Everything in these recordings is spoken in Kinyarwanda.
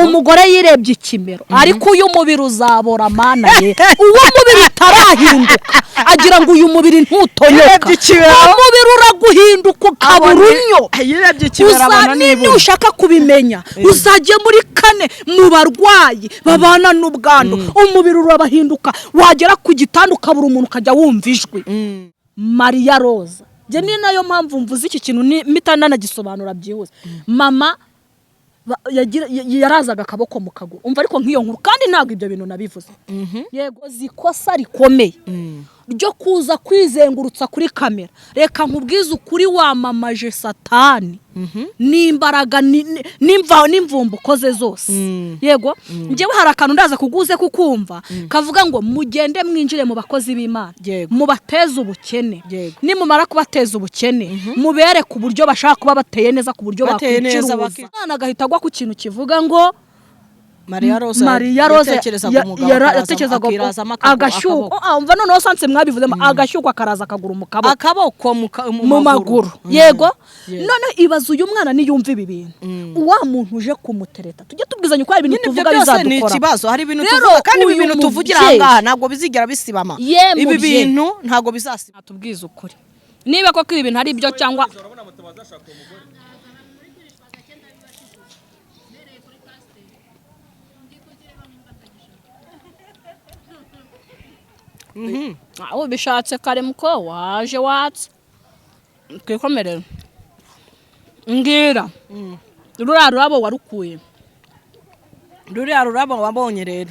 umugore yirebye ikimero ariko uyu mubiri uzabora mana ye uwo mubiri utarahinduka agira ngo uyu mubiri ntutonyoka umubiri uraguhinduka ukaburunyo yirebye ikimero abana niba ushaka kubimenya uzajye muri kane mu barwayi babana n'ubwandu umubiri urabahinduka wagera ku gitanda ukabura umuntu ukajya wumva ijwi Maria Rosa je ni nayo mpamvu mvuze iki kintu mitana nagisobanura byihuse mama yarazaga akaboko mu kaguru umva ariko nk'iyo nkuru kandi ntabwo ibyo bintu nabivuze yego zikosa rikomeye ryo kuza kwizengurutsa kuri kamera reka nkubwize ukuri wamamaje satani n'imbaraga n'imvumbuko ze zose yego njyewe hari akantu ndaza kuguze kukumva kavuga ngo mugende mwinjire mu bakozi b'Imana mubateze ubukene nimumara kubateza ubukene mubere ku buryo bashaka kuba bateye neza ku buryo bakwicira ubuzima agahita agwa ku kintu kivuga ngo Maria Rosa yatekerezaga agashyuko umva noneho sanse mwabivuzemo agashyuko akaraza akaguru mu kaboko mu maguru yego none ibaza uyu mwana niyumva ibi bintu wa muntu uje kumutereta tujye tubwizanya uko ibintu tuvuga bizadukora ni ikibazo hari ibintu tuvuga kandi ibi bintu tuvugira ahangaha ntabwo bizigera bisibama ibi bintu ntabwo bizasiba tubwiza ukuri niba koko ibi bintu hari ibyo cyangwa aho bishatse kare muko waje watse twikomerera ngira rurabo warukuye rurabo wabonye rero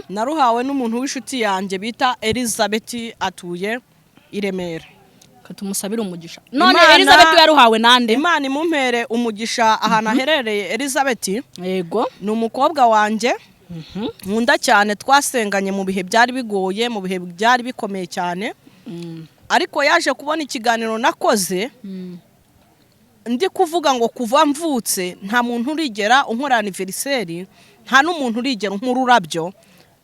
naruhawe n'umuntu w'inshuti yanjye bita Elizabeth atuye i Remera katumusabira umugisha none Elizabeth yaruhawe nande Imana imumpere umugisha ahantu aherereye Elizabeth yego ni umukobwa wanje nkunda cyane twasenganye mu bihe byari bigoye mu bihe byari bikomeye cyane ariko yaje kubona ikiganiro nakoze ndi kuvuga ngo kuva mvutse nta muntu urigera unkora anniversaire nta n'umuntu urigera nk'ururabyo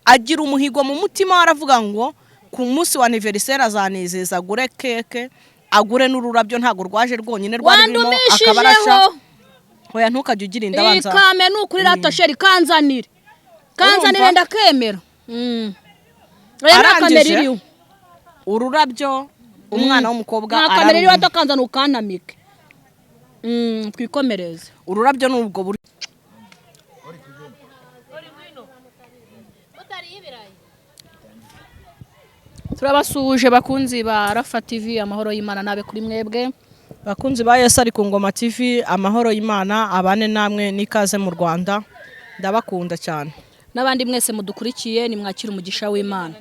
agira umuhigo mu mutima waravuga ngo ku munsi wa anniversaire azanezeza agure keke agure n'ururabyo ntago rwaje rwonyine rwari birimo akabarasha hoya ntukajye ugira indabanza ikame n'ukuri ratosheri kanzanire ndakemera arangije ururabyo umwana w'umukobwa arakamera watakanza nukanamike twikomereze ururabyo n'ubwo buri turabasuje bakunzi ba Rafa TV amahoro y'Imana nabe kuri mwebwe bakunzi ba Yesu ari ku Ngoma TV amahoro y'Imana abane namwe nikaze mu Rwanda ndabakunda cyane n'abandi mwese mudukurikiye ni mwakira umugisha w'Imana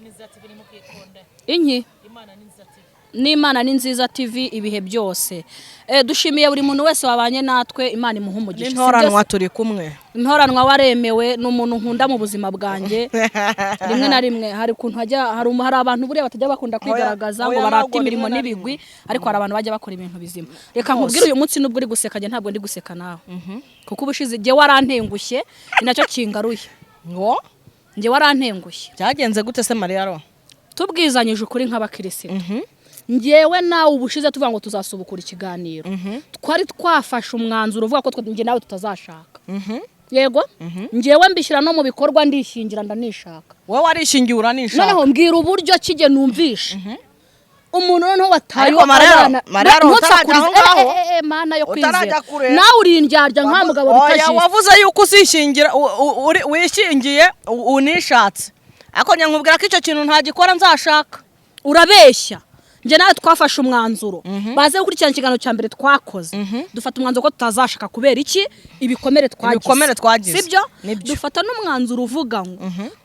inki n'Imana ni nziza TV ibihe byose dushimiye buri muntu wese wabanye natwe Imana imuha umugisha intoranwa turi kumwe intoranwa waremewe n'umuntu nkunda mu buzima bwanjye rimwe na rimwe hari kuntu hari abantu buriya batajya bakunda kwigaragaza ngo barate imirimo n'ibigwi ariko hari abantu bajya bakora ibintu bizima reka nkubwire uyu munsi nubwo uri guseka je ntabwo ndi guseka nawe kuko ubushize je warantengushye ninacyo kingaruye ngo nje warantengushye byagenze gute se Maria Rosa tubwizanyije ukuri nk'abakirisitu ngewe nawe ubushize tuvuga ngo tuzasubukura ikiganiro twari twafashe umwanzuro uvuga ko nge nawe tutazashaka yego ngewe mbishyira no mu bikorwa ndishingira ndanishaka wowe warishingiye uranishaka noneho mbwira uburyo kige numvishe umuntu noneho watayo Maria Rosa mana yo kwizera nawe uri indyarya nka mugabo bitajije wavuze yuko usishingira wishingiye unishatse ako nyankubwira ko icyo kintu ntagikora nzashaka urabeshya nje nawe twafashe umwanzuro baze gukurikirana ikiganiro cya mbere twakoze dufata umwanzuro ko tutazashaka kubera iki ibikomere twagize sibyo dufata n'umwanzuro uvuga ngo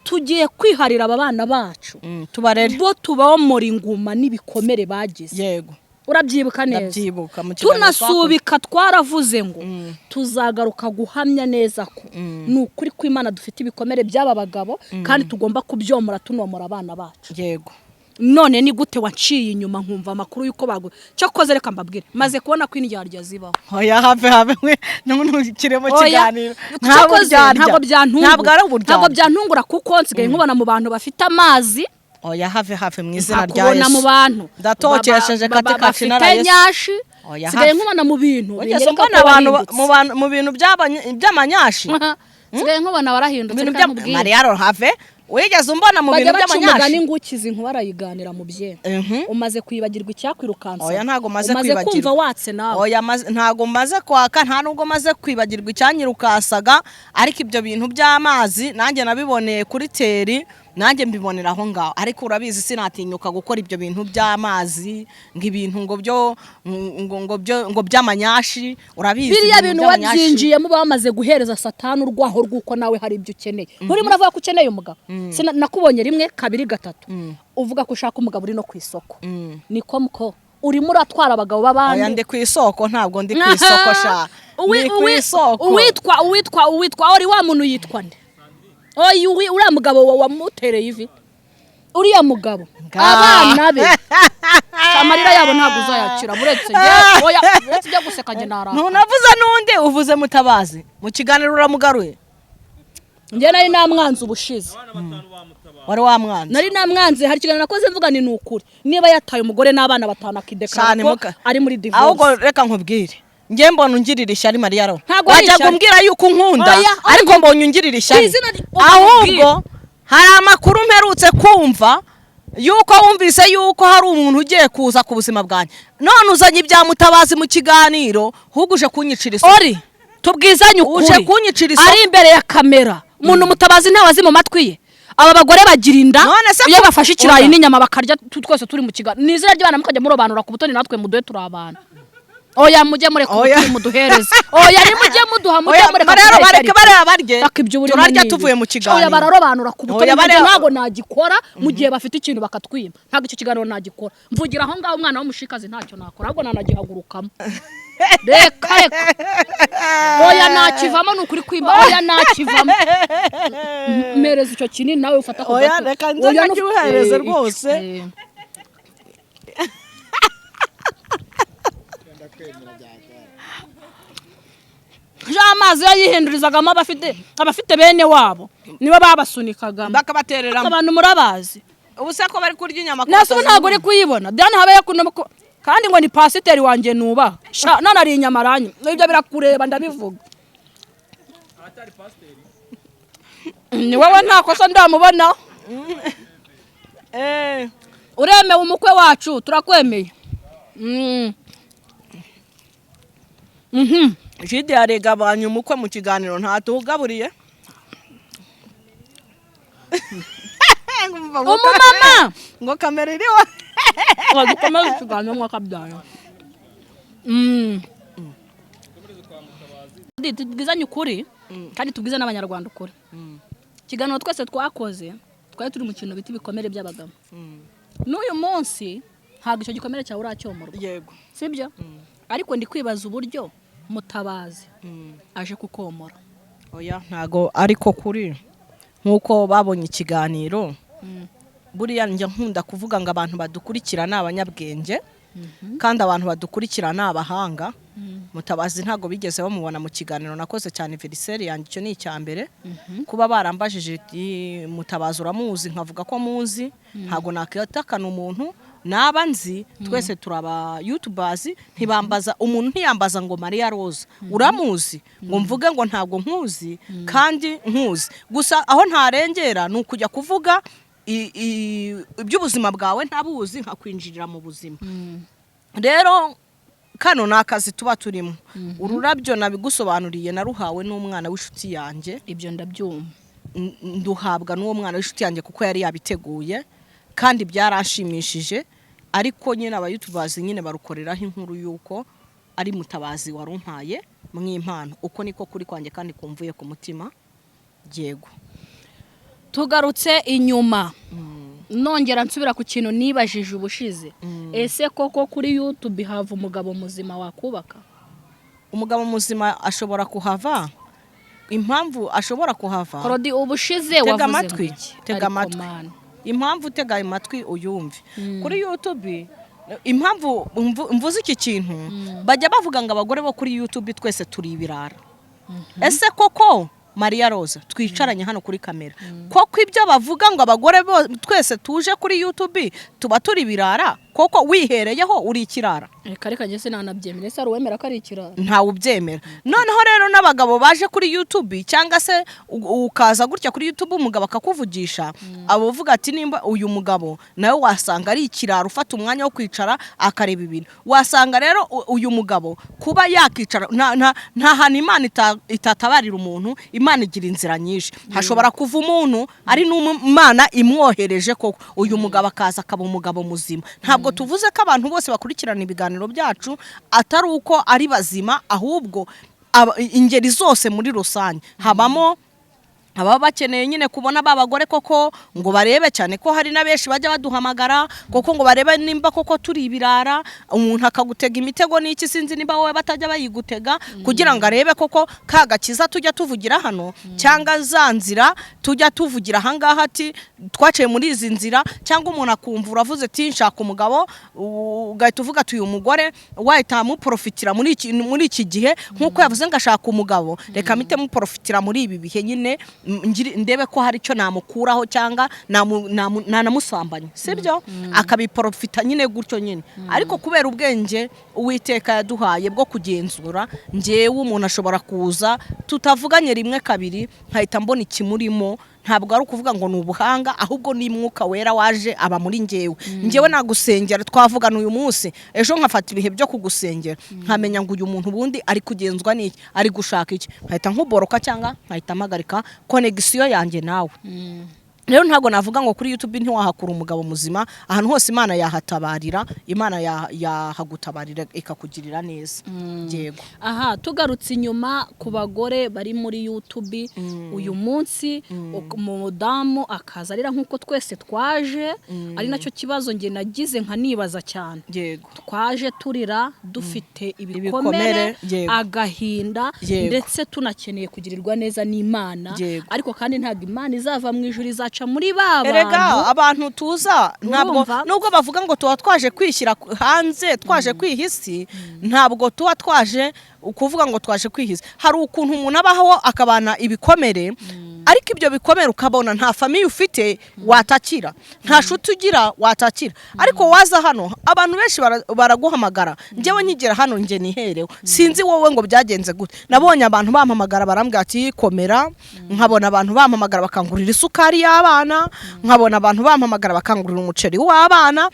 tugiye kwiharira aba bana bacu tubarere bo tubamora inguma n'ibikomere bagize yego urabyibuka neza tunasubika twaravuze ngo tuzagaruka guhamya neza ko ni ukuri ko Imana dufite ibikomere by'aba bagabo kandi tugomba kubyomora tunomora abana bacu yego none ni gute waciye inyuma nkumva amakuru yuko bagu cyakoze reka mbabwire maze kubona ko indyarya zibaho oya have n'ukiremo kiganiro ntabwo byantungura kuko nsigaye nkubona mu bantu bafite amazi oya have mu izina rya Yesu mu bantu ndatokesheje kati narayesu Oya, sigaye hafi. nkubona mu bintu Wigeze binyereka mbona ko abantu wahindutse. mu bintu by'amanyashi sigaye nkubona warahindutse ibintu reka nkubwire. Maria Have wigeze umbona mu bintu bajya baca umugani by'amanyashi ngo ukize inkuba arayiganira mu bye. Umaze kwibagirwa icyakwirukansa. Oya ntago maze umaze kumva kwibagirwa watse nawe. Oya ntago maze kwaka nta nubwo maze kwibagirwa icyanyirukasaga ariko ibyo bintu by'amazi nanjye nabiboneye kuri teri nanjye mbibonera aho ngaho ariko urabizi sinatinyuka gukora ibyo bintu by'amazi ng'ibintu ngo by'amanyashi urabizi biriya bintu wabyinjiyemo bamaze guhereza satani urwaho rw'uko nawe hari ibyo ukeneye. Nturi muravuga ko ukeneye umugabo. Nakubonye rimwe kabiri gatatu uvuga ko ushaka umugabo uri no ku isoko. Niko muko urimo uratwara abagabo b'abandi. Oya ndi ku isoko ntabwo ndi ku isoko sha ndi ku isoko uwitwa uri wa muntu yitwa nde? Oya uriya mugabo wamutereye ivi uriya mugabo abana be amarira yabo ntabwo uzayakira buretse njye guseka njye naraka. Ntunavuze n'undi uvuze Mutabazi mu kiganiro uramugaruye. Njye nari namwanze ubushize. Wari wamwanze? Nari namwanze hari ikiganiro nakoze mvuga ni ukuri niba yataye umugore n'abana batanu akidekara ko ari muri divorce. Ahubwo reka nkubwire njye mbona ungirira ishyari Maria Ro wajya kumbwira yuko unkunda ariko mbonye ungirira ishyari ahubwo hari amakuru mperutse kumva yuko wumvise yuko hari umuntu ugiye kuza ku buzima bwanjye none uzanye ibya Mutabazi mu kiganiro huguje kunyicira isoko. Ori tubwizanye ukuri uje kunyicira isoko ari imbere ya kamera umuntu Mutabazi ntawazi mu matwi ye. Aba bagore bagira inda iyo bafashe ikirayi n'inyama bakarya twese turi mu kiganiro nizira ry'abana mukajya murobanura ku butoni natwe muduhe turi abana. Oya mujye mureka ubutoni muduhereze. Oya ni mujye muduha mujye mureka rero bareke barye turarya tuvuye mu kiganiro. Oya bararobanura ku butoni ntago nagikora mu gihe bafite ikintu bakatwima ntago icyo kiganiro nagikora mvugira aho ngaho umwana w'umushikazi ntacyo nakora ahubwo nanagihagurukamo. Reka oya nakivamo nukuri kwimba oya nakivamo mereza icyo kinini nawe ufata ko oya reka nzakiuhereze rwose. Amazi yayihindurizagamo abafite bene wabo niba babasunikaga bakabaterera abantu murabazi ubu se ko bari kurya inyama nase ntago uri kuyibona dani habaye kandi ngo ni pasiteri wanjye nuba none ari inyama ranyu ibyo birakureba ndabivuga atari pasiteri ni wowe nta kosa ndamubona uremewe umukwe wacu turakwemeye. Jide yaregabanye umukwe mu kiganiro ntatugaburiye umumama ngo kamera iriho wadukomeza ikiganiro mwakabyara. Tubwizanye ukuri kandi tubwize n'abanyarwanda ukuri. Ikiganiro twese twakoze twari turi mu kintu biti bikomere by'abagabo. N'uyu munsi ntabwo icyo gikomere cyawe uracyomorwa yego sibyo ariko ndi kwibaza uburyo Mutabazi aje kukomora. Oya ntago ariko kuri nkuko babonye ikiganiro buriya njye nkunda kuvuga ngo abantu badukurikira ni abanyabwenge kandi abantu badukurikira ni abahanga. Mutabazi ntago bigeze bamubona mu kiganiro nakoze cyane anniversaire yanjye icyo ni icyambere kuba barambajije Mutabazi uramuzi nkavuga ko muzi ntago nakitakana umuntu naba nzi twese turaba YouTubers ntibambaza umuntu ntiyambaza ngo Maria Rose uramuzi ngo mvuge ngo ntago nkuzi kandi nkuzi gusa aho ntarengera nukujya kuvuga iby'ubuzima bwawe ntabuzi nkakwinjirira mu buzima. Rero kano nakazi tuba turimo ururabyo nabigusobanuriye naruhawe n'umwana w'inshuti yanjye ibyo ndabyumva nduhabwa n'uwo mwana w'inshuti yanjye kuko yari yabiteguye kandi byarashimishije ariko nyine aba YouTubers nyine barukoreraho inkuru yuko ari Mutabazi warumpaye mwimpano uko niko kuri kwanjye kandi kumvuye ku mutima. Yego tugarutse inyuma nongera nsubira ku kintu nibajije ubushize ese koko kuri YouTube hava umugabo muzima wakubaka? Umugabo muzima ashobora kuhava impamvu ashobora kuhava Korodi ubushize wavuze iki? Tega amatwi impamvu tega amatwi uyumve kuri YouTube impamvu mvuze iki kintu bajya bavuga ngo abagore bo kuri YouTube twese turi ibirara. Ese koko Maria Rose twicaranye hano kuri kamera koko ibyo bavuga ngo abagore twese tuje kuri YouTube tuba turi birara koko wihereyeho uri ikirara reka njye sinanabyemera ese ari uwemera ko ari ikirara ntawe ubyemera noneho rero n'abagabo baje kuri YouTube cyangwa se ukaza gutya kuri YouTube umugabo akakuvugisha abo uvuga ati nimba uyu mugabo nawe wasanga ari ikirara ufata umwanya wo kwicara akareba ibintu wasanga rero uyu mugabo kuba yakicara nta hantu Imana itatabarira umuntu Imana igira inzira nyinshi hashobora kuva umuntu ari n'Imana imwohereje koko uyu mugabo akaza akaba umugabo muzima ntabwo tuvuze ko abantu bose bakurikirana ibiganiro byacu atari uko ari bazima ahubwo ingeri zose muri rusange habamo ababa bakeneye nyine kubona babagore koko ngo barebe cyane ko hari na benshi bajya baduhamagara koko ngo barebe nimba koko turi ibirara umuntu akagutega imitego n'iki sinzi niba wowe batajya bayigutega kugira ngo arebe koko kagakiza tujya tuvugira hano cyangwa zanzira tujya tuvugira ahangaha ati twaciye muri izi nzira cyangwa umuntu akumva uravuze ati nshaka umugabo ugahita uvuga ati uyu mugore wahita muprofitira muri iki gihe nkuko yavuze ngo ashaka umugabo reka mite muprofitira muri ibi bihe nyine ndebe ko hari icyo namukuraho cyangwa nanamusambanya sibyo akabiprofita nyine gutyo nyine ariko kubera ubwenge Uwiteka yaduhaye bwo kugenzura ngewe umuntu ashobora kuza tutavuganye rimwe kabiri nkahita mbona ikimurimo ntabwo ari ukuvuga ngo ni ubuhanga ahubwo ni Mwuka Wera waje aba muri ngewe nagusengera twavugana uyu munsi ejo nkafata ibihe byo kugusengera nkamenya ngo uyu muntu bundi ari kugenzwa n'iki ari gushaka iki nkahita nkuboroka cyangwa nkahita mpagarika connection yanjye nawe rero ntabwo navuga ngo kuri YouTube ntiwahakura umugabo muzima ahantu hose Imana yahatabarira Imana yahagutabarira ikakugirira neza yego aha tugarutse inyuma ku bagore bari muri YouTube uyu munsi umudamu akaza arira nkuko twese twaje ari nacyo kibazo nge nagize nkanibaza cyane yego twaje turira dufite ibikomere agahinda ndetse tunakeneye kugirirwa neza n'Imana ariko kandi ntabwo Imana izava mu ijuru izaca muri baba erega abantu tuza ntabwo nubwo bavuga ngo tuba twaje kwishyira hanze twaje kwihisi ntabwo tuba twaje ukuvuga ngo twaje kwihisa hari ukuntu umuntu abaho akabana ibikomere ariko ibyo bikomere ukabona nta famiye ufite watakira nta shuti ugira watakira ariko waza hano abantu benshi baraguhamagara njyewe nkigera hano nge niherewe sinzi wowe ngo byagenze gute nabonye abantu bampamagara barambwira ati komera nkabona abantu bampamagara bakangurira isukari y'abana nkabona abantu bampamagara bakangurira umuceri w'abana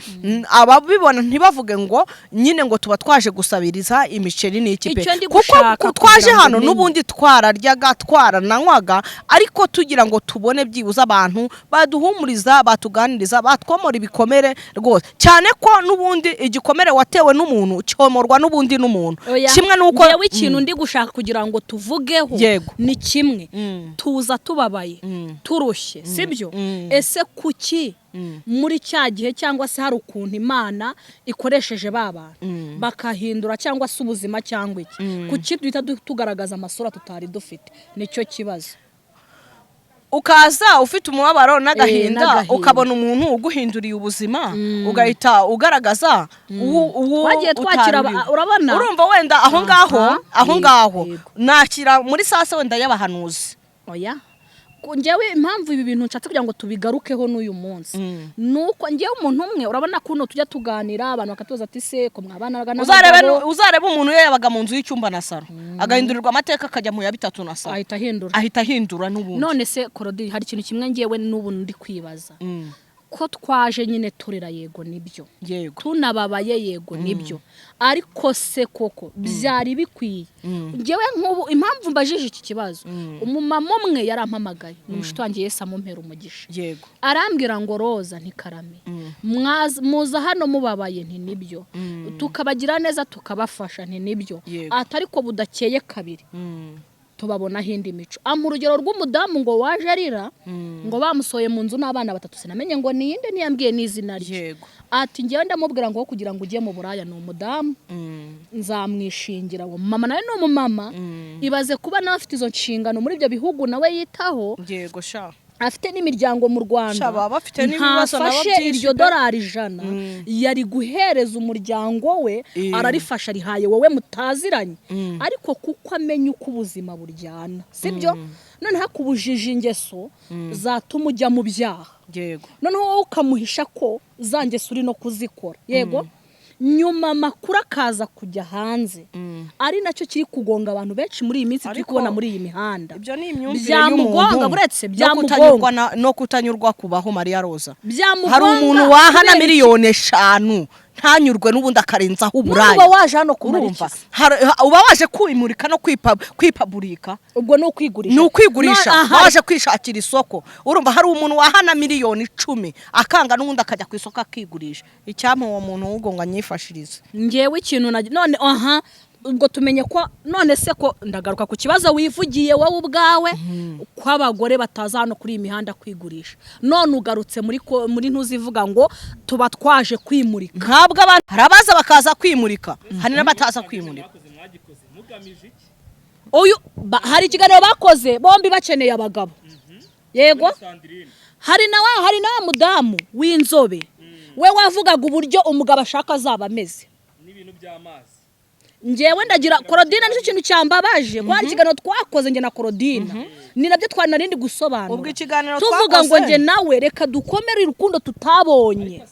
ababibona ntibavuge ngo nyine ngo tuba twaje gusabiriza imiceri n'iki pe kuko twaje hano n'ubundi twararyaga twarananywaga ariko tugira ngo tubone byibuze abantu baduhumuriza batuganiriza batwomora ibikomere rwose cyane ko n'ubundi igikomere watewe n'umuntu cyomorwa n'ubundi n'umuntu kimwe nuko yewe ikintu ndi gushaka kugira ngo tuvugeho ni kimwe tuza tubabaye turushye sibyo ese kuki muri cya gihe cyangwa se hari ukuntu Imana ikoresheje baba bakahindura cyangwa se ubuzima cyangwa iki kuki duhita tugaragaza amasura tutari dufite nicyo kibazo ukaza ufite umubabaro n'agahinda ukabona umuntu uguhinduriye ubuzima ugahita ugaragaza uwo twakira urabona urumva wenda aho ngaho nakira muri sasa wenda y'abahanuzi oya njyewe impamvu ibi bintu nshatse kugira ngo tubigarukeho n'uyu munsi nuko njyewe umuntu umwe urabona kuno tujya tuganira abantu bakatuza ati se ko mwabanaga n'abagabo uzarebe umuntu yabaga mu nzu y'icyumba na saro agahindurirwa amateka akajya mu ya bitatu na saro ahita ahindura n'ubundi none se Korodiri hari ikintu kimwe njyewe n'ubu ndi kwibaza ko twaje nyine turira yego nibyo tunababaye yego nibyo ariko se koko byari bikwiye njyewe nk'ubu impamvu mbajije iki kibazo umumama umwe yarampamagaye n'umushuti wanjye Yesu amumpera umugisha arambwira ngo Roza ntikarame muza hano mubabaye nti nibyo tukabagira neza tukabafasha nti nibyo atari ko budakeye kabiri tubabona hindi mico urugero rw'umudamu ngo waje arira ngo bamusoye mu nzu n'abana batatu sinamenye ngo niyinde niyambwiye n'izina rye ati ngewe ndamubwira ngo kugira ngo ujye mu buraya ni umudamu nzamwishingira wo mama nawe ni umumama ibaze kuba nawe afite izo nshingano muri ibyo bihugu nawe yitaho afite n'imiryango mu Rwanda ntafashe iryo dolari 100 yari guhereza umuryango we ararifasha rihaye wowe mutaziranye ariko kuko amenye uko ubuzima buryana sibyo none hakubujije ingeso zatuma ujya mu byaha yego noneho wowe ukamuhisha ko zangeso uri no kuzikora yego nyuma amakuru akaza kujya hanze ari nacyo kiri kugonga abantu benshi muri iyi minsi turi kubona muri iyi mihanda ibyo ni imyumvire y'umuntu buretse byamugonga no kutanyurwa kubaho Maria Rosa hari umuntu wahana miliyoni 5 ntanyurwe n'ubundi akarenzaho uburayi uba waje hano kumurika uba waje kwimurika no kwipaburika ubwo no kwigurisha no kwigurisha waje kwishakira isoko urumva hari umuntu wahana miliyoni 10 akanga n'ubundi akajya ku isoko akigurisha icyampa uwo muntu ugonga nyifashiriza ngewe ikintu none ubwo tumenye ko none se ko ndagaruka ku kibazo wivugiye wowe ubwawe ko abagore bataza hano kuri imihanda kwigurisha none ugarutse muri ntuzivuga ngo tuba twaje kwimurika ntabwo harabaza bakaza kwimurika hari n'abataza kwimurika uyu hari ikiganiro bakoze bombi bakeneye abagabo yego hari na mudamu w'inzobe we wavugaga uburyo umugabo ashaka azaba ameze n'ibintu by'amazi ngewe ndagira Korodina nicyo kintu cyambabaje ko hari ikiganiro twakoze nge na Korodina ni nabyo twanarindi gusobanura ubwo ikiganiro tuvuga ngo nge nawe reka dukomere urukundo tutabonye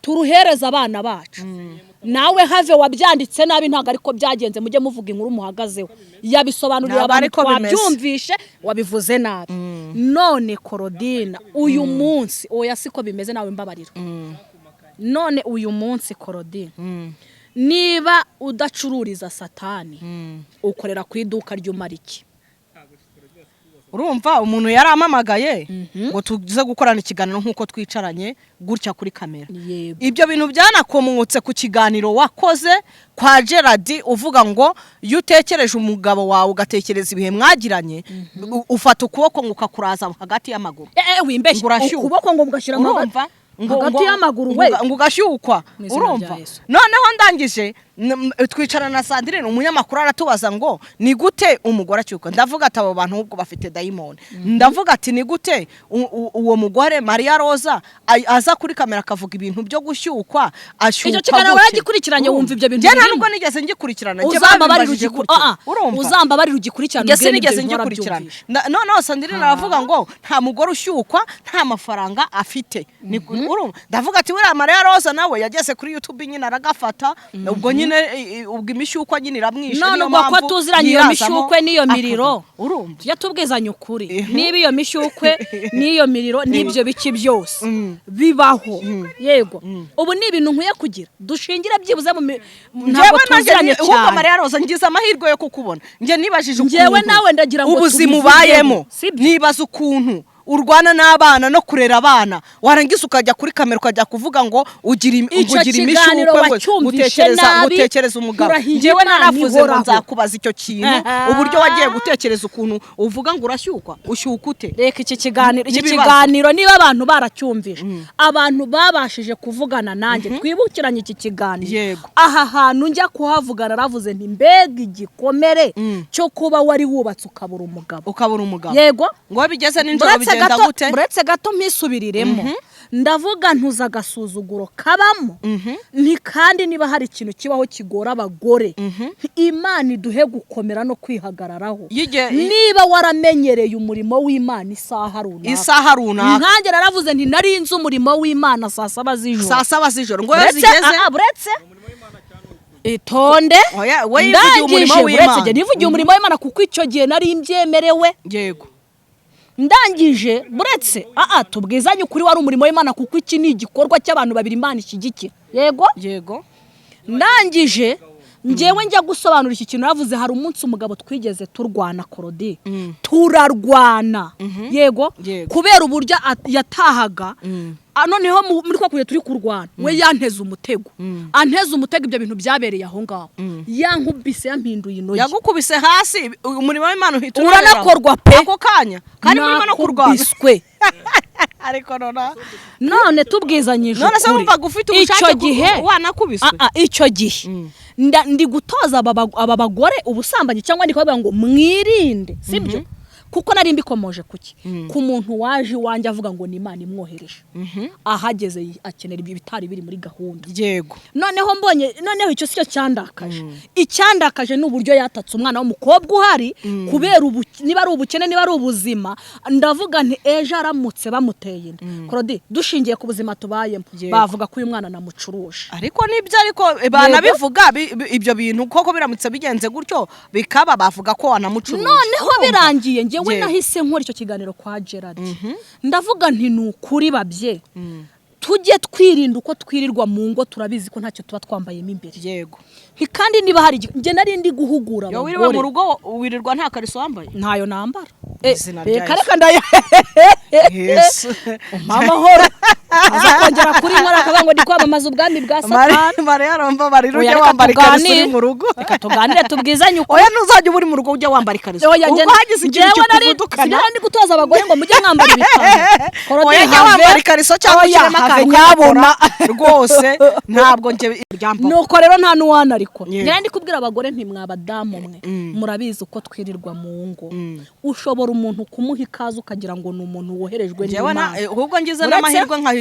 turuhereza abana bacu nawe have wabyanditse nabi ntago ariko byagenze mujye muvuga inkuru muhagazeho yabisobanurira abantu twabyumvishe wabivuze nabi none Korodina uyu munsi oya siko bimeze nawe mbabarira none uyu munsi Korodina niba udacururiza satani ukorera ku iduka ry'umariki urumva umuntu yaramamagaye ngo tuze gukorana ikiganiro nkuko twicaranye gutya kuri kamera ibyo bintu byanakomotse ku kiganiro wakoze kwa Gerard uvuga ngo iyo utekereje umugabo wawe ugatekereza ibihe mwagiranye ufata ukuboko ngo ukakuraza hagati y'amaguru wimbeshye ukuboko ngo mugashyira hagati y'amaguru we ngo ugashyukwa urumva noneho ndangije twicarana na Sandrine umunyamakuru aratubaza ngo ni gute umugore acyuka ndavuga ati abo bantu ubwo bafite daimoni ndavuga ati ni gute uwo mugore Maria Rosa aza kuri kamera akavuga ibintu byo gushyukwa ashyuka icyo kigana waragikurikiranye wumva ibyo bintu njye ntabwo nigeze ngikurikirana uzambabarira ugikurikirana ngese nigeze ngikurikirana noneho Sandrine aravuga ngo nta mugore ushyukwa nta mafaranga afite ndavuga ati wera Maria Rosa nawe yageze kuri YouTube nyine aragafata ubwo nyine ubwo imishyukwa nyine iramwishe niyo mpamvu ko tuziranye iyo mishyukwe n'iyo miriro tujya tubwizanya ukuri niba iyo mishyukwe n'iyo miriro n'ibyo biki byose bibaho yego ubu ni ibintu nkwiye kugira dushingire byibuze ntabwo tuziranye cyane Maria Rosa ngize amahirwe yo kukubona nge nibajije ngewe nawe ndagira ngo ubuzima ubayemo nibaza ukuntu urwana n'abana no kurera abana warangiza ukajya kuri kamera ukajya kuvuga ngo ugira imishukwe gutekereza umugabo ngewe naravuze ngo nzakubaza icyo kintu uburyo wagiye gutekereza ukuntu uvuga ngo urashyukwa ushyuka ute reka iki kiganiro niba abantu baracyumvije abantu babashije kuvugana nanjye twibukiranye iki kiganiro aha hantu njya kuhavugana ravuze nti mbega igikomere cyo kuba wari wubatse ukabura umugabo yego ngo bigeze n'injoro buretse gato misubiriremo ndavuga ntuza agasuzuguro kabamo ni kandi niba hari ikintu kibaho kigora abagore Imana iduhe gukomera no kwihagararaho niba waramenyereye umurimo w'Imana isaha runaka nkanjye naravuze nti nari nzi umurimo w'Imana saa 7 z'ijoro ngo zigeze buretse itonde ndangije nivugiye umurimo w'Imana kuko icyo gihe nari mbyemerewe yego ndangije buretse tubwizanye ukuri wari umurimo w'Imana kuko iki ni igikorwa cy'abantu babiri Imana ishyigikiye yego ndangije ngewe njya gusobanura iki kintu navuze hari umunsi umugabo twigeze turwana Korodi turarwana yego kubera uburyo yatahaga noneho muri kwa kuye turi kurwana we yanteze umutego ibyo bintu byabereye aho ngaho yankubise yampinduye intoki yagukubise hasi umurimo w'Imana uhita uranakorwa pe ako kanya kandi umurimo no kurwana ariko none tubwizanyije none se wumva gufite ubushake wanakubiswe icyo gihe ndi gutoza aba bagore ubusambanyi cyangwa ndi kuvuga ngo mwirinde sibyo kuko nari mbikomoje kuki ku muntu waje iwanjye avuga ngo ni Imana imwohereje ahageze akenera ibyo bitari biri muri gahunda yego noneho icyo sicyo cyandakaje icyandakaje n'uburyo yatatse umwana w'umukobwa uhari kubera niba ari ubukene niba ari ubuzima ndavuga nti ejo aramutse bamuteye Claudie dushingiye ku buzima tubayemo bavuga ko uyu mwana namucuruje ariko nibyo ariko banabivuga ibyo bintu koko biramutse bigenze gutyo bikaba bavuga ko wanamucuruje noneho birangiye njyewe nahise nkora icyo kiganiro kwa Gerard ndavuga nti nukuri babye tujye twirinda uko twirirwa mu ngo turabizi ko ntacyo tuba twambayemo imbere yego kandi niba hari nge nari ndi guhugura abagore yo wiriwe mu rugo wirirwa nta kariso wambaye ntayo nambara kareka ndaya mama horo aza kongera kuri nkora akavuga ngo ndi kwamamaza ubwami bwa Satani Maria Romba bari rujye wambara ikariso uri mu rugo reka tuganire tubwizanye uko oya ntuzajye uri mu rugo ujye wambara ikariso ubwo hagize ikintu kikuvudukana ndi gutoza abagore ngo mujye mwambara ibitabo oya njye wambara ikariso cyangwa kirema kanyabona rwose ntabwo nje ryampa nuko rero nta nuwana ariko njye ndi kubwira abagore ntimwabadamu mwe murabizi uko twirirwa mu ngo ushobora umuntu kumuha ikaze ukagira ngo ni umuntu woherejwe n'Imana ahubwo ngize n'amahirwe nka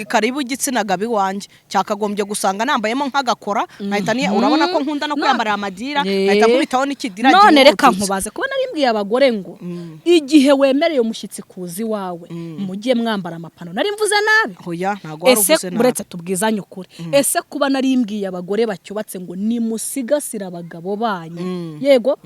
karibu igitsina gabi wanje cyakagombye gusanga nambayemo nk'agakora nkahita urabona ko nkunda no kwambara amadira nkahita nkubitaho n'ikidira none reka nkubaze kuba narimbwiye abagore ngo igihe wemereye umushyitsi kuzi wawe mujye mwambara amapano nari mvuze nabi oya ntago waruvuze nabi buretse tubwizanye ukuri ese kuba narimbwiye abagore bacyubatse ngo nimusigasira abagabo banyu yego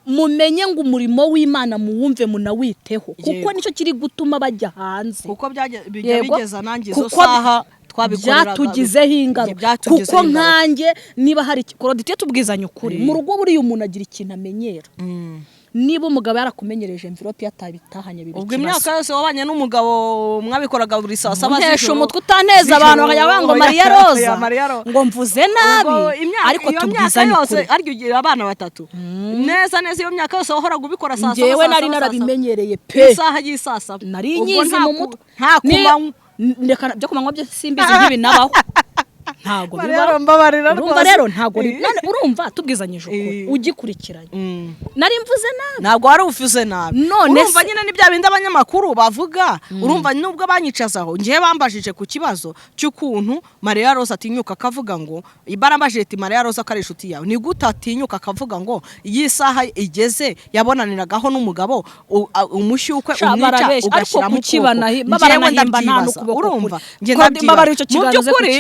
mumenye ngo umurimo w'Imana muwumve munawiteho kuko nicyo kiri gutuma bajya hanze kuko bigeza nanjye izo saha byatugizeho ingaruka kuko nkanjye niba hari Claudie tubwizanye ukuri mu rugo buriya umuntu agira ikintu amenyera niba umugabo yarakumenyereje envelope yatabitahanye bibiri ubwo imyaka yose wabanye n'umugabo mwabikoraga buri saa 7 z'ijoro umutwe utaneza abantu bakajya ngo Maria Rosa ngo mvuze nabi ariko tubwizanye ukuri ariko ugira abana batatu neza iyo myaka yose wahoraga ubikora saa 7 njyewe nari narabimenyereye pe isaha y'isasa nari nyizi mu mutwe nta kumanywa ndeka byo kumanywa byo simbizi nk'ibinabaho ntago urumva rero ntago urumva tubwizanyije ukuri ugikurikiranye nari mvuze nabi ntago wari uvuze nabi urumva nyine ni bya bindi abanyamakuru bavuga urumva nubwo banyicazaho ngiye bambajije ku kibazo cy'ukuntu Maria Rosa atinyuka akavuga ngo ibarambajije ati Maria Rosa kare inshuti yawe ni gute atinyuka akavuga ngo iyi saha igeze yabonaniragaho n'umugabo umushyukwe umwica ugashyira mu kuboko urumva nge ndabyiba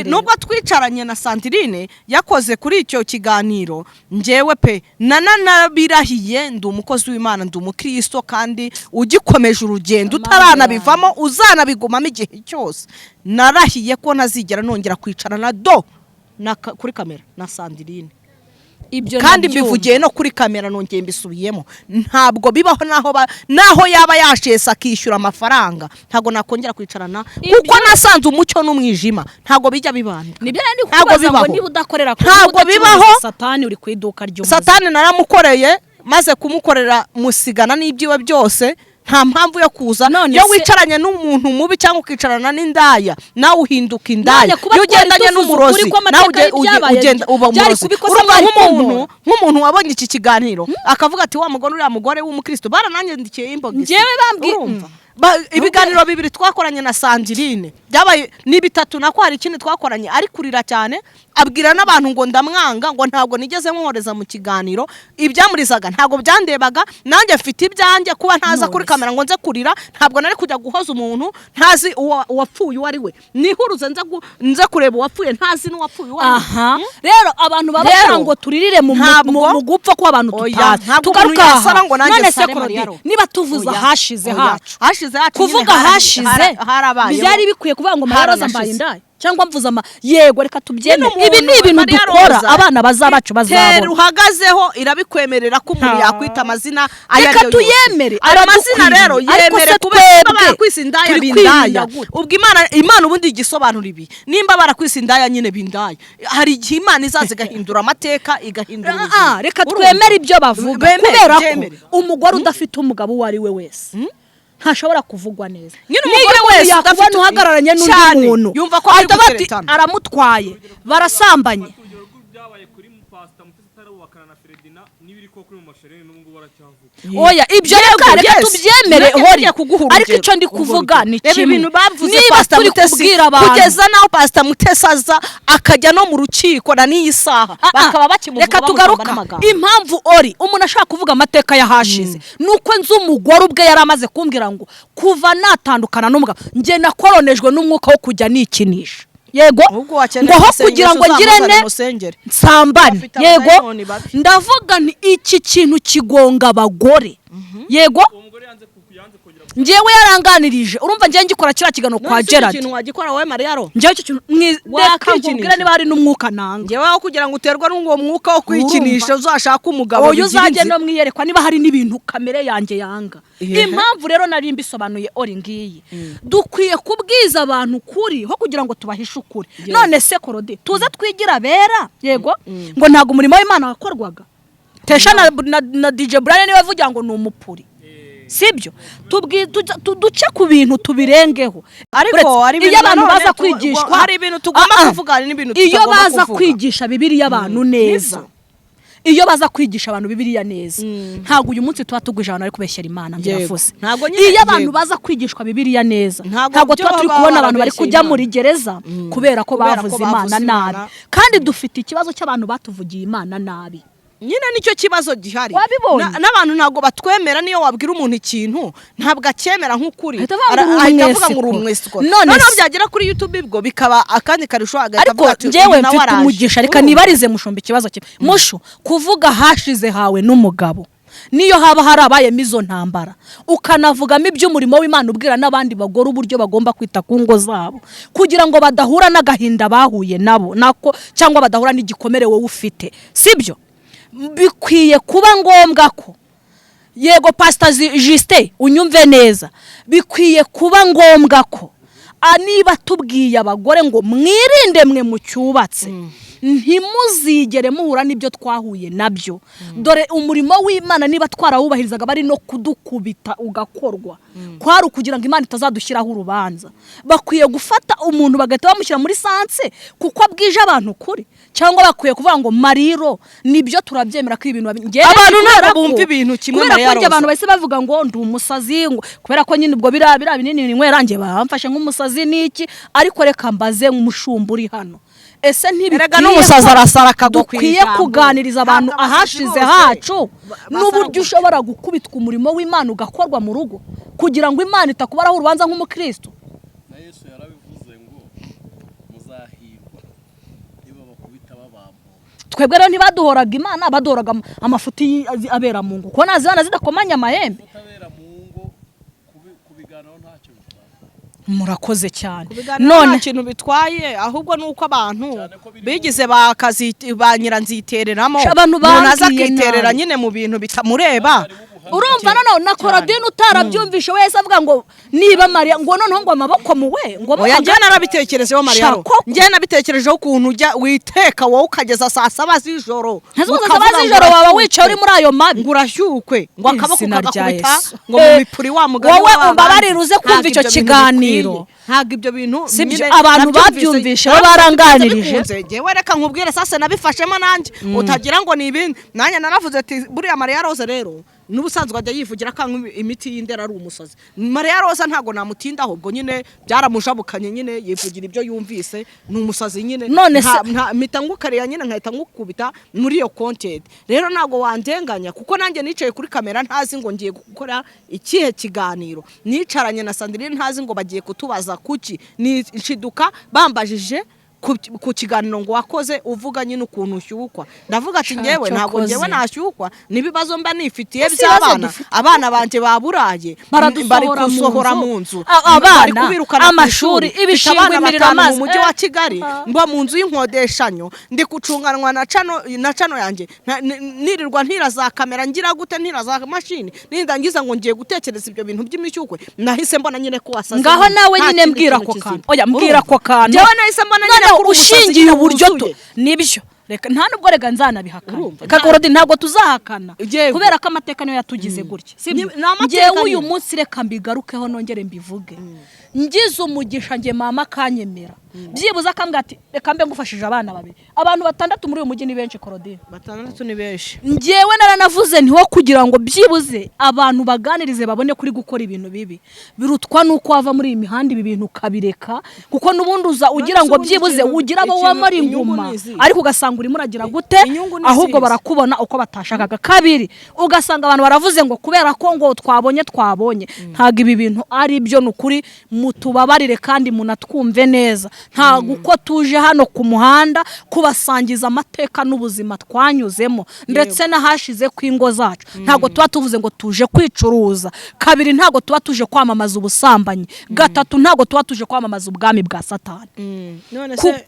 nubwo twicaranye na Sandrine yakoze kuri icyo kiganiro njyewe pe nanabirahiye ndi umukozi w'Imana ndi umukristo kandi ugikomeje urugendo utaranabivamo uzanabigumamo igihe cyose narahiye ko ntazigera nongera kwicarana kuri kamera na Sandrine kandi mbivugiye no kuri kamera nongeye mbisubiyemo ntabwo bibaho naho yaba yashesa akishyura amafaranga ntabwo nakongera kwicarana kuko nasanze umucyo n'umwijima ntabwo bijya bibana nibyo nandi kubaza ngo niba udakorera ntabwo bibaho Satani uri ku iduka ry'umuzi Satani naramukoreye maze kumukorera musigana n'ibyiwe byose nta mpamvu yo kuza yo wicaranye n'umuntu mubi cyangwa ukicarana n'indaya nawe uhinduka indaya yo ugendanye n'umurozi nawe ugenda uba umurozi urumva nk'umuntu wabonye iki kiganiro akavuga ati wa mugore uriya mugore w'umukristo barananyandikiye imbogisi njyewe bambwiye ibiganiro bibiri twakoranye na Sandrine byabaye ni bitatu nako hari ikindi twakoranye ari kurira cyane abwira n'abantu ngo ndamwanga ngo ntabwo nigeze nkoreza mu kiganiro ibyamurizaga ntabwo byandebaga nanjye mfite ibyanjye kuba ntaza kuri kamera ngo nze kurira ntabwo nari kujya guhoza umuntu ntazi uwapfuye uwari we nihuruze nze kureba uwapfuye ntazi n'uwapfuye uwari we rero abantu babashaka ngo turirire mu gupfa ko abantu tutazi tugaruka none se Claudie niba tuvuza hashize hacu kuvuga hashize byari bikwiye kuvuga ngo Maria Rosa mbaye indaya cyangwa mvuza yego reka tubyeme ibi ni ibintu dukora abana bazabacu bazabona uhagazeho irabikwemerera ko umuntu yakwita amazina reka tuyemere amazina rero yemere kubera barakwisa indaya bindaya ubwo Imana ubundi igisobanura ibi nimba barakwisa indaya nyine bindaya hari igihe Imana izaza igahindura amateka igahindura reka twemere ibyo bavuga kubera ko umugore udafite umugabo uwo ari we wese ntashobora kuvugwa neza nyine umugore wese udafite uhagararanye n'undi muntu yumva ko ari guteretana aramutwaye barasambanye guhakana na Fredina nibiri ko kuri mu mashereni n'ubwo baracyavuga. Oya ibyo reka tubyemere hori ariko icyo ndi kuvuga ni kimwe ibintu bavuze niba Pastor turi Mutesi kubwira abantu kugeza naho Pastor Mutesi aza akajya no mu rukiko na n'iyi saha bakaba bakimuvuga reka tugaruka impamvu ori umuntu ashaka kuvuga amateka yahashize nuko nzi umugore ubwe yari amaze kumbwira ngo kuva natandukana n'umugabo nge nakoronejwe n'umwuka wo kujya nikinisha yego ngo ho kugira ngo ngirene nsambane yego ndavuga nti iki kintu kigonga abagore yego ngewe yaranganirije urumva ngiye ngikora kira kigano kwa Gerard ikintu wagikora wowe Mariaro ngewe icyo kintu mwakubwira niba hari n'umwuka nanga ngewe aho kugira ngo uterwa n'uwo mwuka wo kwikinisha uzashaka umugabo oyo uzajye no mwiyerekwa niba hari n'ibintu kamere yanjye yanga impamvu rero nari mbisobanuye ori ngiyi dukwiye kubwiza abantu kuri ho kugira ngo tubahishe ukuri none se Korode tuze twigira bera yego ngo ntago umurimo w'Imana wakorwaga Tesha na DJ Brian niwe avuga ngo ni umupuri sibyo duce ku bintu tubirengeho ariko iyo abantu baza kwigishwa hari ibintu tugomba kuvuga n'ibintu tutagomba kuvuga iyo baza kwigisha Bibiliya abantu neza iyo baza kwigisha abantu Bibiliya neza ntago uyu munsi tuba tuguje abantu ari kubeshyera Imana mbiravuze iyo abantu baza kwigishwa Bibiliya neza ntago tuba turi kubona abantu bari kujya muri gereza kubera ko bavuze Imana nabi kandi dufite ikibazo cy'abantu batuvugiye Imana nabi nyine nicyo kibazo gihari n'abantu ntago batwemera niyo wabwira umuntu ikintu ntabwo acyemera nk'ukuri ahita avuga ngo uri umwesikoro none byagera kuri YouTube bwo bikaba akandi karisho agahita avuga ati njyewe mfite umugisha reka nibarize mushumba ikibazo cye mushu kuvuga hashize hawe n'umugabo niyo haba harabayemo izo ntambara ukanavugamo iby'umurimo w'Imana ubwira n'abandi bagore uburyo bagomba kwita ku ngo zabo kugira ngo badahura n'agahinda bahuye nabo nako cyangwa badahura n'igikomere wowe ufite sibyo bikwiye kuba ngombwa ko yego Pastor Justin unyumve neza bikwiye kuba ngombwa ko niba tubwiye abagore ngo mwirinde mwe mu cyubatse ntimuzigere muhura n'ibyo twahuye nabyo dore umurimo w'Imana niba twarawubahirizaga bari no kudukubita ugakorwa kwari ukugira ngo Imana itazadushyiraho urubanza bakwiye gufata umuntu bagahita bamushyira muri sanse kuko abwije abantu kuri cyangwa bakwiye kuvuga ngo Mariro nibyo turabyemera ko ibintu abantu ntabwo bumva ibintu kimwe na Mariaro abantu bahise bavuga ngo ndi umusazi kubera ko nyine ubwo bira binini nkwerange bamfashe nk'umusazi niki ariko reka mbaze nk'umushumba uri hano ese ntibikwiye n'umusaza arasara dukwiye kuganiriza abantu ahashize hacu n'uburyo ushobora gukubitwa umurimo w'Imana ugakorwa mu rugo kugira ngo Imana itakubaraho urubanza nk'umukristo na Yesu yarabivuze ngo muzahirwa niba bakubita babambo twebwe rero ntibaduhoraga Imana baduhoraga amafuti abera mu ngo ko nazibana zidakomanya amahembe kubiganiraho ntacyo murakoze cyane none ikintu bitwaye ahubwo nuko abantu bigize ba nyiranzitereramo umuntu akiterera nyine mu bintu bitamureba urumva noneho na Korodine utarabyumvishe wese avuga ngo niba Mariya ngo noneho ngo amaboko muwe ngo oya njye narabitekerejeho Mariaro njye nabitekerejeho ukuntu ujya witeka wowe ukageza 7:00 z'ijoro waba wicaye uri muri ayo mabi ngo urashyukwe ngo akaboko kagakubita ngo mu mipuri wa mugani wowe umbabaririze kumva icyo kiganiro ntago ibyo bintu abantu babyumvishe baranganirije njyewe reka nkubwire sase nabifashemo nanjye utagira ngo ni ibindi nanjye naravuze ati buriya Mariya Rose rero n'ubusanzwe ajya yivugira ko imiti y'indera ari umusazi Mariya Rose ntago namutindaho ubwo nyine byaramushabukanye nyine yivugira ibyo yumvise ni umusazi nyine nta mitangukariya nyine nkahita ngukubita muri iyo content rero ntago wandenganya kuko nanjye nicaye kuri kamera ntazi ngo ngiye gukora ikihe kiganiro nicaranye na Sandrine ntazi ngo bagiye kutubaza kuki ni nshiduka bambajije ku kiganiro ngo wakoze uvuga nyine ukuntu ushyukwa ndavuga ati ngewe ntabwo ngewe nashyukwa nibibazo mba nifitiye by'abana abana banje baburaye bari gusohora mu nzu bari kubirukana amashuri ibishingwe imiriro amazi mu mujyi wa Kigali mba mu nzu y'inkodeshanyo ndi kucunganwa na cano yanjye nirirwa ntira za kamera ngira gute ntira za mashini nindangiza ngo ngiye gutekereza ibyo bintu by'imishyukwe nahise mbona nyine ko wasaze ngaho nawe nyine mbwira ko kantu oya mbwira ko kantu jewe nahise mbona ushingiye uburyo nibyo reka nta nubwo rega nzanabihakana reka Korodine ntabwo tuzahakana kubera ko amateka niyo yatugize gutya ngewe uyu munsi reka mbigarukeho nongere mbivuge ngize umugisha njye mama akanyemera byibuze akambwira ati reka mbe ngufashije abana babiri abantu 6 muri uyu mujyi ni benshi Claudine 6 ni benshi njyewe naranavuze ntiho kugira ngo byibuze abantu baganirize babone kuri gukora ibintu bibi birutwa nuko wava muri iyi mihanda ibi bintu kabireka kuko nubundi uza ugira ngo byibuze ugira abo wamara inguma ariko ugasanga urimo uragira gute ahubwo barakubona uko batashakaga kabiri ugasanga abantu baravuze ngo kubera ko ngo twabonye ntago ibi bintu ari byo nukuri mutubabarire kandi munatwumve neza ntago uko tuje hano ku muhanda kubasangiza amateka n'ubuzima twanyuzemo ndetse nahashize kwingo zacu ntago tuba tuvuze ngo tuje kwicuruza kabiri ntago tuba tuje kwamamaza ubusambanyi gatatu ntago tuba tuje kwamamaza ubwami bwa Satani none se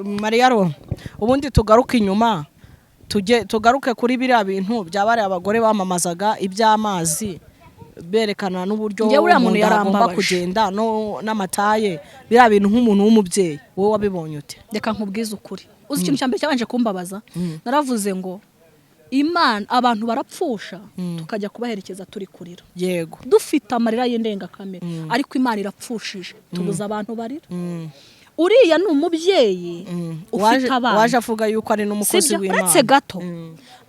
Mariya ubundi tugaruka inyuma tugaruke kuri biriya bintu byabare abagore bamamazaga iby'amazi berekana n'uburyo umuntu yaragomba kugenda n'amataye biriya bintu nk'umuntu w'umubyeyi wowe wabibonye ute reka nkubwize ukuri uzi ikintu cyambere cyabanje kumbabaza naravuze ngo Imana abantu barapfusha tukajya kubaherekeza turi kurira yego dufite amarira y'indengakamere ariko Imana irapfushije tubuza abantu barira uriya ni umubyeyi ufite abana waje avuga yuko ari n'umukozi w'Imana uretse gato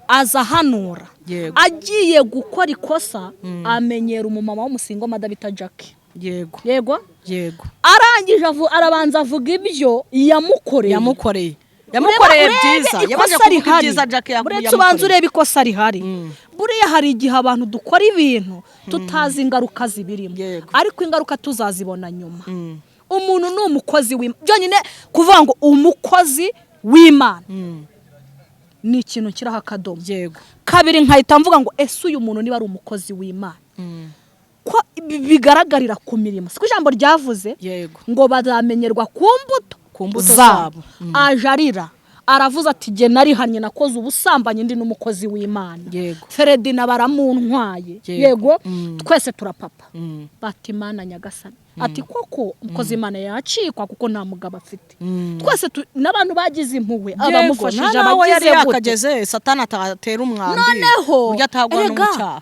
aza hanura agiye gukora ikosa amenyera umumama w'umusingo madabita Jackie yego arangije arabanza avuga ibyo yamukoreye byiza yabaje kuvuga ibyiza Jackie yamukoreye ubanza ureba ikosa rihari buriya hari igihe abantu dukora ibintu tutazi ingaruka zibirimo ariko ingaruka tuzazibona nyuma umuntu ni umukozi w'Imana byonyine kuvuga ngo umukozi w'Imana ni ikintu kiraho akadomo kabiri nkahita mvuga ngo ese uyu muntu niba ari umukozi w'Imana ko bigaragarira ku mirimo siko ijambo ryavuze ngo bazamenyerwa ku mbuto zabo ajarira aravuze ati je narihanye nakoze ubusambanye ndi n'umukozi w'Imana Feredina baramuntwaye yego twese turapapa bati Imana nyagasani ati koko umukozi Imana yacikwa kuko nta mugabo afite twese n'abantu bagize impuhwe abamufashije abagize yakageze Satani atatera umwambi noneho atagwa n'umucyaha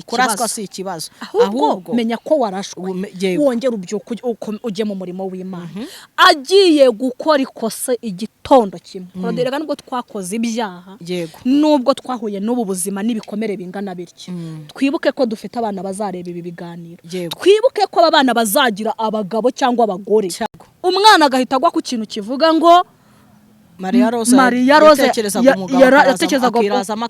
kuraswa si ikibazo ahubwo menya ko warashwe wongera ubyuka ujye mu murimo w'Imana agiye gukora ikosa igitondo kimwe Roderaga nubwo twakoze ibyaha nubwo twahuye n'ubu buzima n'ibikomere bingana bityo twibuke ko dufite abana bazareba ibi biganiro twibuke ko abana bazagira abagabo cyangwa abagore umwana agahita agwa ku kintu kivuga ngo Mariya Rose yatekerezaga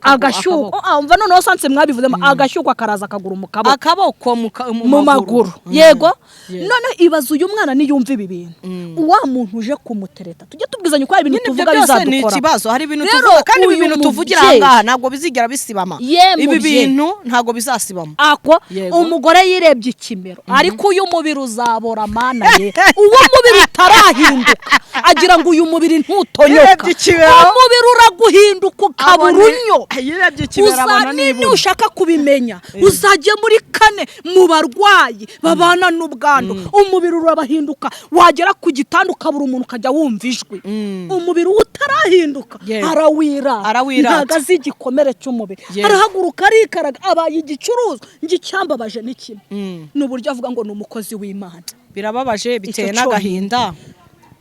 agashyuko umva noneho sanse mwabivuzemo agashyuko akaraza akagura akaboko mu maguru yego none ibaza uyu mwana niyumva ibi bintu wa muntu uje kumutereta tujye tubwizanya uko ibintu tuvuga bizadukora ni ikibazo hari ibintu tuvuga kandi ibi bintu tuvugira ahangaha ntabwo bizigera bisibama ibi bintu ntabwo bizasibama ako umugore yirebye ikimero ariko uyu mubiri uzabora mana ye uwo mubiri utarahinduka agira ngo uyu mubiri ntutonyoka umubiri uraguhinduka ukaburunyo uzanini ushaka kubimenya uzajye muri 4 mu barwayi babana n'ubwandu umubiri urabahinduka wagera ku gitanda ukabura umuntu ukajya wumva ijwi umubiri utarahinduka arawira ntagaze igikomere cy'umubiri arahaguruka arikaraga abaye igicuruzwa ngicyambabaje n'ikimwe n'uburyo avuga ngo ni umukozi w'Imana birababaje biteye n'agahinda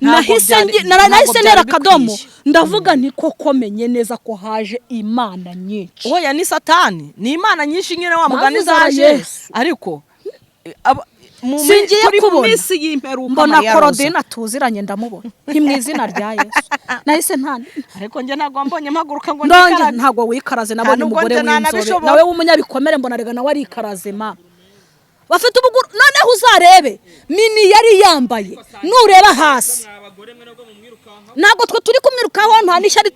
nahise nera kadomo ndavuga nti koko menye neza ko haje Imana nyinshi oya ni Satani ni Imana nyinshi nyine wa mugani zaje ariko singiye kubona mbona Claudine tuziranye ndamubona nti mu izina rya Yesu nahise ntane ariko nge ntago mbonye mpaguruka ngo ndikaraze ntago wikaraze nabonye umugore w'inzobe nawe w'umunyabikomere mbona rega nawe arikaraze ma bafite ubuguru noneho uzarebe mini yari yambaye nureba hasi ntago twe turi kumwirukaho nta n'ishyari